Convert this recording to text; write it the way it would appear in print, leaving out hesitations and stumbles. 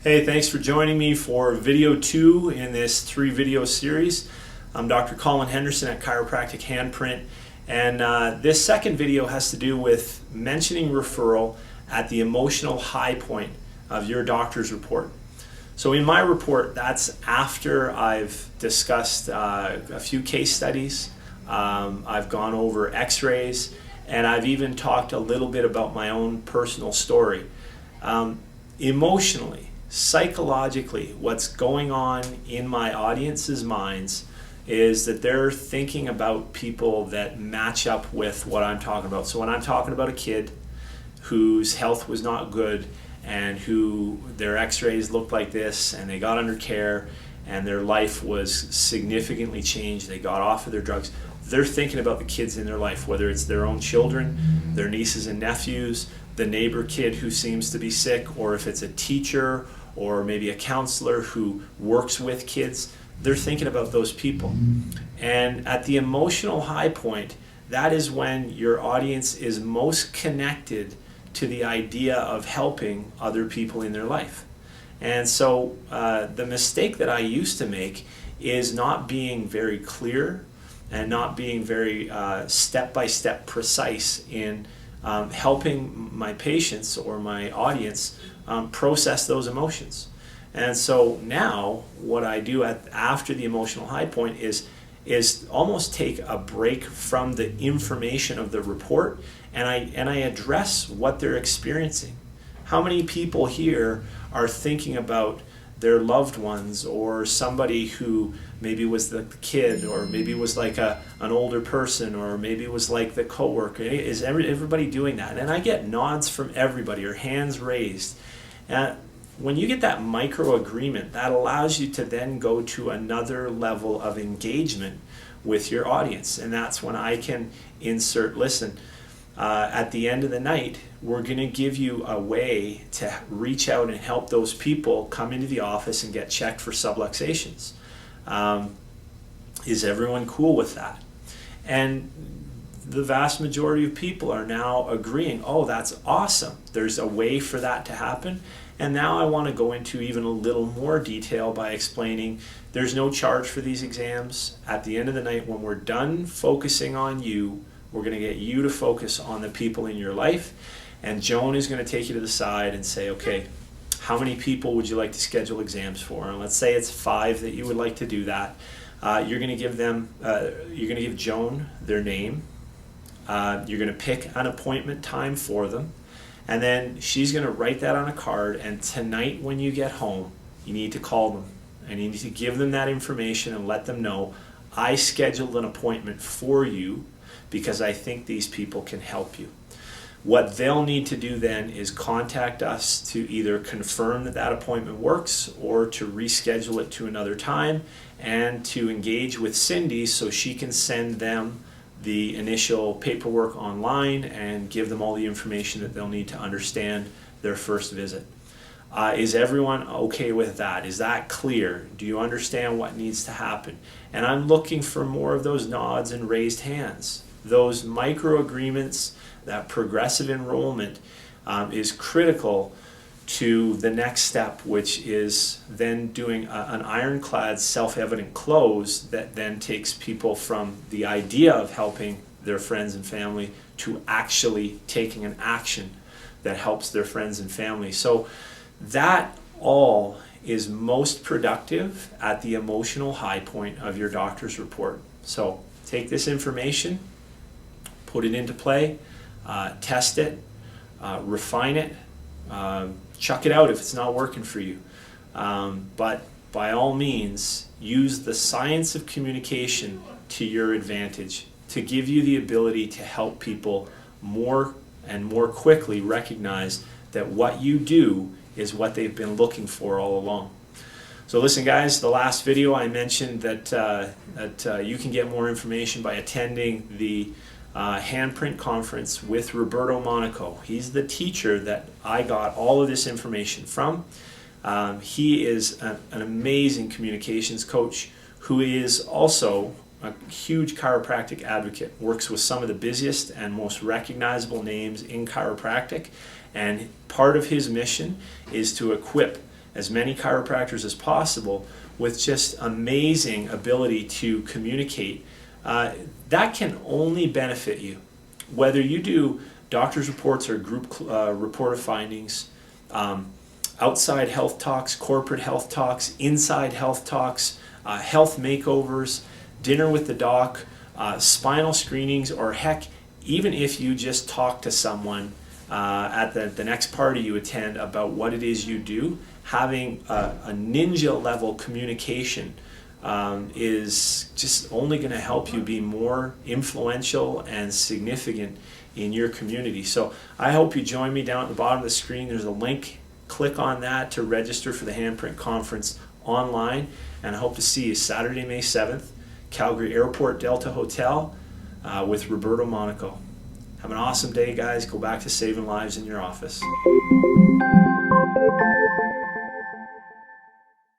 Hey, thanks for joining me for video 2 in this 3-video series. I'm Dr. Colin Henderson at Chiropractic Handprint, and this second video has to do with mentioning referral at the emotional high point of your doctor's report. So in my report, that's after I've discussed a few case studies, I've gone over x-rays, and I've even talked a little bit about my own personal story. Emotionally, psychologically, what's going on in my audience's minds is that they're thinking about people that match up with what I'm talking about. So when I'm talking about a kid whose health was not good and who their x-rays looked like this and they got under care and their life was significantly changed, they got off of their drugs, they're thinking about the kids in their life, whether it's their own children, their nieces and nephews, the neighbor kid who seems to be sick, or if it's a teacher or maybe a counselor who works with kids, they're thinking about those people. And at the emotional high point, that is when your audience is most connected to the idea of helping other people in their life. And so the mistake that I used to make is not being very clear and not being very step-by-step precise in helping my patients or my audience process those emotions. And so now what I do after the emotional high point is almost take a break from the information of the report, and I address what they're experiencing. How many people here are thinking about their loved ones, or somebody who maybe was the kid, or maybe was like an older person, or maybe was like the coworker? Is everybody doing that? And I get nods from everybody, or hands raised. And when you get that micro agreement, that allows you to then go to another level of engagement with your audience. And that's when I can insert, listen, at the end of the night, we're going to give you a way to reach out and help those people come into the office and get checked for subluxations. Is everyone cool with that? And the vast majority of people are now agreeing, oh, that's awesome. There's a way for that to happen. And now I want to go into even a little more detail by explaining there's no charge for these exams. At the end of the night, when we're done focusing on you, we're going to get you to focus on the people in your life. And Joan is going to take you to the side and say, okay, how many people would you like to schedule exams for? And let's say it's 5 that you would like to do that. You're going to give them, you're going to give Joan their name. You're going to pick an appointment time for them. And then she's going to write that on a card. And tonight when you get home, you need to call them. And you need to give them that information and let them know, I scheduled an appointment for you because I think these people can help you. What they'll need to do then is contact us to either confirm that that appointment works, or to reschedule it to another time, and to engage with Cindy so she can send them the initial paperwork online and give them all the information that they'll need to understand their first visit. Is everyone okay with that? Is that clear? Do you understand what needs to happen? And I'm looking for more of those nods and raised hands. Those micro agreements, that progressive enrollment is critical to the next step, which is then doing an ironclad self-evident close that then takes people from the idea of helping their friends and family to actually taking an action that helps their friends and family. So that all is most productive at the emotional high point of your doctor's report. So take this information, put it into play, test it, refine it, chuck it out if it's not working for you. But by all means, use the science of communication to your advantage to give you the ability to help people more and more quickly recognize that what you do is what they've been looking for all along. So listen guys, the last video I mentioned that you can get more information by attending the handprint conference with Roberto Monaco. He's the teacher that I got all of this information from. He is an amazing communications coach who is also a huge chiropractic advocate, works with some of the busiest and most recognizable names in chiropractic, and part of his mission is to equip as many chiropractors as possible with just amazing ability to communicate. That can only benefit you. Whether you do doctor's reports or group report of findings, outside health talks, corporate health talks, inside health talks, health makeovers, dinner with the doc, spinal screenings, or heck, even if you just talk to someone at the next party you attend about what it is you do, having a ninja level communication is just only going to help you be more influential and significant in your community. So I hope you join me down at the bottom of the screen. There's a link. Click on that to register for the Handprint Conference online, and I hope to see you Saturday, May 7th, Calgary Airport Delta Hotel with Roberto Monaco. Have an awesome day, guys. Go back to saving lives in your office.